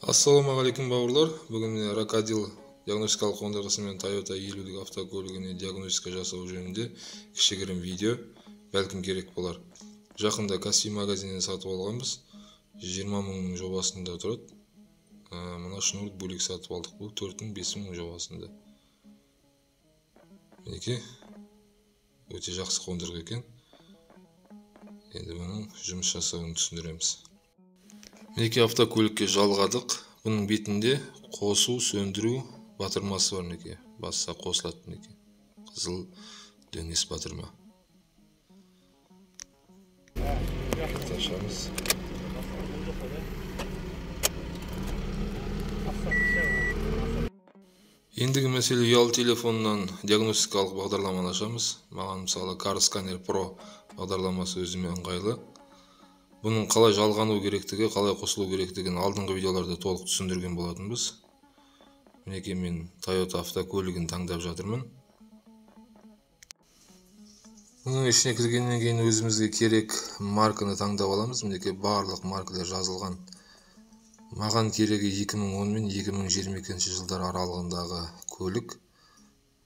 Ассалаумағалейкум бауырлар. Бүгін Рокодил диагностикалық қондырғысымен Toyota 50 автокөлігіне диагностика жасау жөнінде кішігірім видео бәлкім керек болар. Жақында кәсіби магазиннен сатып алғанбыз. 20 мың жобасында тұрады. Мына шнур бөлек сатып алдық. Бұл 4-5 мың жобасында. Мінекей, өте жақсы қондырғы екен. Енді бұның жұмыс жасауын түсіндіреміз. Мінекей автокөлікке жалғадық. Бұның бетінде қосу, сөндіру батырмасы бар. Мінекей басса қосылады. Мінекей қызыл дөңес батырма. Ашамыз. Ендігі мәселе ұялы телефоннан диагностикалық бағдарламаны ашамыз. Маған мысалы Car Scanner Pro бағдарламасы өзіме ыңғайлы. Бұның қалай жалғану керектігі, қалай қосылу керектігін алдыңғы видеоларда толық түсіндірген болатынбыз. Мінекей мен Toyota автокөлігін таңдап жатырмын. Бұның ішіне кіргеннен кейін өзімізге керек марканы таңдап аламыз. Мінекей барлық маркалар жазылған. Маған керегі 2010 мен 2022 жылдар аралығындағы көлік.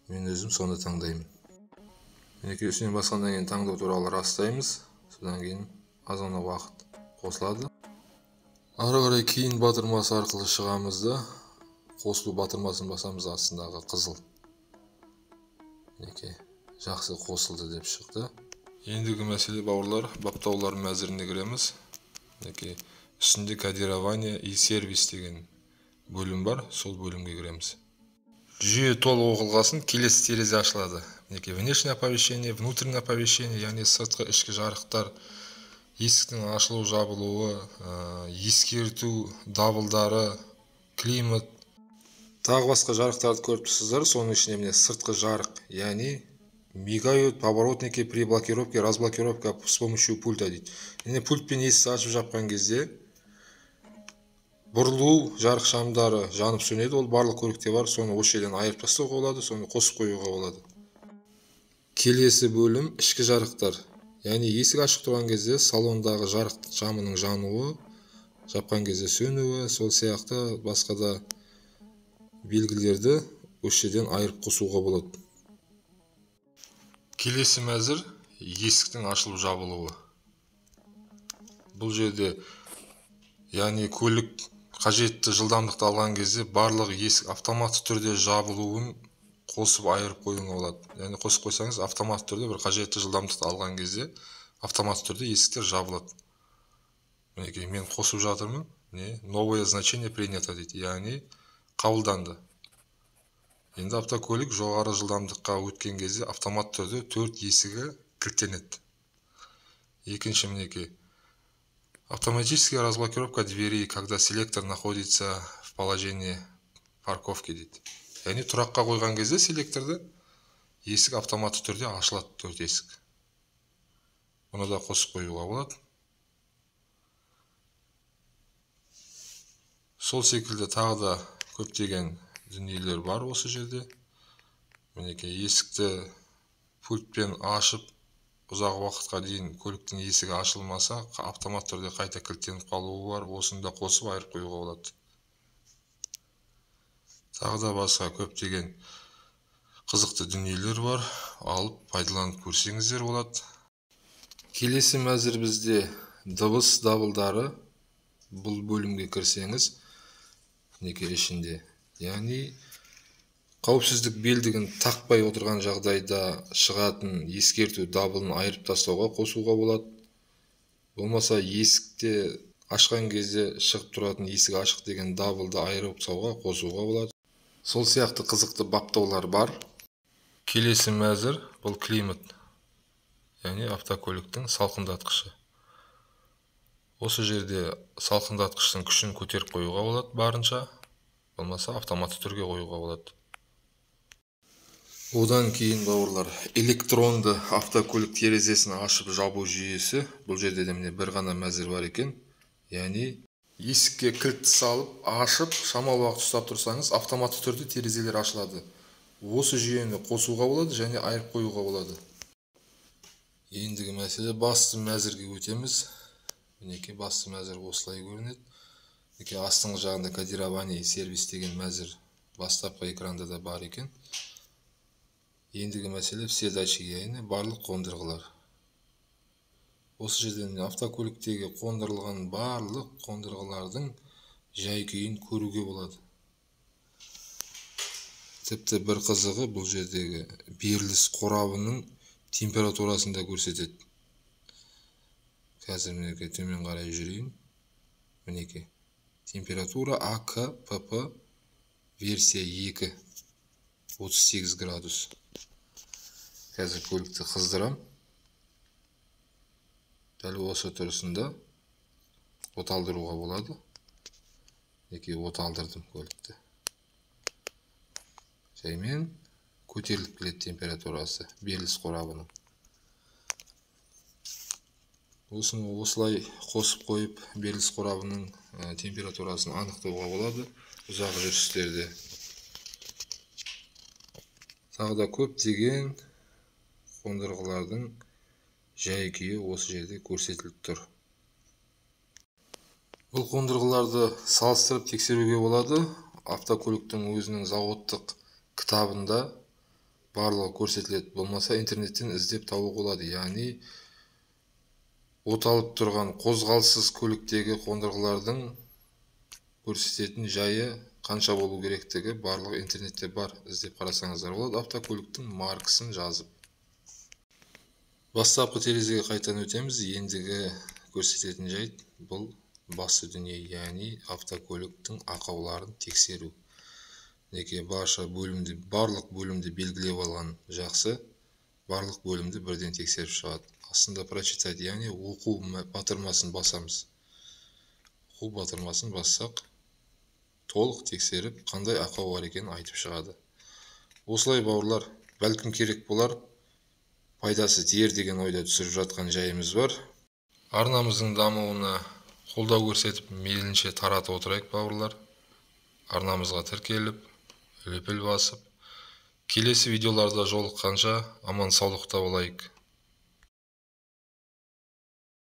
Мен өзім соны таңдаймын. Мінекей үстіне басқаннан кейін таңдау туралы растаймыз. Содан кейін азғана уақыт қосылады. Ары қарай кейін батырмасы арқылы шығамыз да қосылу батырмасын басамыз. Астындағы қызыл. Мінекей жақсы қосылды деп шықты. Ендігі мәселе бауырлар, баптаулар мәзіріне кіреміз. Мінекей үстінде кодирование и сервис деген бөлім бар. Сол бөлімге кіреміз. Жүйе толық оқылғасын келесі терезе ашылады. Мінекей внешнее оповещение, внутреннее оповещение, яғни сыртқы ішкі жарықтар, есіктің ашылу жабылуы, ескерту дабылдары, климат, тағы басқа жарықтарды көріп тұрсыздар. Соның ішінде міне сыртқы жарық, яғни мигают поворотники при блокировке, разблокировка с помощью пульта дейді. Енді пультпен есікті ашып жапқан кезде бұрылу жарық шамдары жанып сөнеді. Ол барлық көлікте бар. Соны осы жерден айырып тастауға болады, соны қосып қоюға болады. Келесі бөлім ішкі жарықтар. Яғни есік ашық тұрған кезде салондағы жарық шамының жануы, жапқан кезде сөнуі, сол сияқты басқа да белгілерді осы жерден айырып қосуға болады. Келесі мәзір есіктің ашылып жабылуы. Бұл жерде яғни көлік қажетті жылдамдықты алған кезде барлық есік автоматты түрде жабылуын қосып айырып қоюға болады. Яғни қосып қойсаңыз автоматты түрде бір қажетті жылдамдықты алған кезде автоматты түрде есіктер жабылады. Мінекей мен қосып жатырмын. Новое значение принято дейді. Яғни қабылданды. Енді автокөлік жоғары жылдамдыққа өткен кезде автоматты түрде 4 есігі кілттенеді. Екінші мінекей автоматическая разблокировка дверей, когда селектор находится в положении парковки дейді. Яғни тұраққа қойған кезде селекторды есік автоматты түрде ашылады, 4 есік. Бұны да қосып қоюға болады. Сол секілді тағы да көптеген дүниелер бар осы жерде. Мінекей есікті пультпен ашып ұзақ уақытқа дейін көліктің есігі ашылмаса, автоматты түрде қайта кілттеніп қалуы бар. Осыны да қосып айырып қоюға болады. Тағы да басқа көптеген қызықты дүниелер бар. Алып пайдаланып көрсеңіздер болады. Келесі мәзір бізде дыбыс дабылдары. Бұл бөлімге кірсеңіз, мінекей ішінде. Яғни қауіпсіздік белдігін тақпай отырған жағдайда шығатын ескерту дабылын айырып тастауға қосуға болады. Болмаса есікте ашқан кезде шығып тұратын есік ашық деген дабылды айырып тастауға қосуға болады. Сол сияқты қызықты баптаулар бар. Келесі мәзір бұл климат. Яғни автокөліктің салқындатқышы. Осы жерде салқындатқыштың күшін көтеріп қоюға болады барынша. Болмаса автоматты түрге қоюға болады. Одан кейін бауырлар электронды автокөлік терезесін ашып жабу жүйесі. Бұл жерде де міне бір ғана мәзір бар екен. Яғни есікке кілт салып, ашып, шамалы уақыт ұстап тұрсаңыз, автоматты түрде терезелер ашылады. Осы жүйені қосуға болады және айырып қоюға болады. Ендігі мәселе басты мәзірге өтеміз. Мінекей басты мәзір осылай көрінеді. Астыңғы жағында кодирование сервис деген мәзір бастапқы экранда да бар екен. Ендігі мәселе все датчики, барлық қондырғылар. Осы жерден автокөліктегі қондырылған барлық қондырғылардың жай-күйін көруге болады. Тіпті бір қызығы, бұл жердегі беріліс қорабының температурасын да көрсетеді. Қазір мінеке төмен қарай жүрейін. Мінеке. Температура АКПП версия 2, 38 градус. Қазір көлікті қыздырам. Дәл осы тұрысында оталдыруға болады. Оталдырдым көлікті. Жаймен көтеріліп келеді температурасы беріліс қорабының. Осыны осылай қосып қойып беріліс қорабының температурасын анықтауға болады ұзақ жүрістерде. Тағы да көптеген қондырғылардың жай-күйі осы жерде көрсетіліп тұр. Бұл қондырғыларды салыстырып тексеруге болады. Автокөліктің өзінің заводтық кітабында барлығы көрсетіледі. Болмаса интернеттен іздеп табуға болады. Яғни оталып тұрған қозғалыссыз көліктегі қондырғылардың көрсететін жайы қанша болу керектігі барлығы интернетте бар. Іздеп қарасаңыздар болады. Автокөліктің маркасын жазып. Бастапқы терезеге қайтадан өтеміз. Ендігі көрсететін жайт бұл басты дүние, яғни автокөліктің ақауларын тексеру. Барлық бөлімді белгілеп алған жақсы, барлық бөлімді бірден тексеріп шығады. Астында прочитать, яғни оқу батырмасын басамыз. Оқу батырмасын бассақ, толық тексеріп, қандай ақау бар екенін айтып шығады. Осылай бауырлар, бәлкім керек болар, пайдасы тиер деген ойда түсіріп жатқан жайымыз бар. Арнамыздың дамуына қолдау көрсетіп, мейлінше таратып отырайық бауырлар. Арнамызға тіркеліп, лүпіл басып, келесі видеоларда жолыққанша аман саулықта болайық.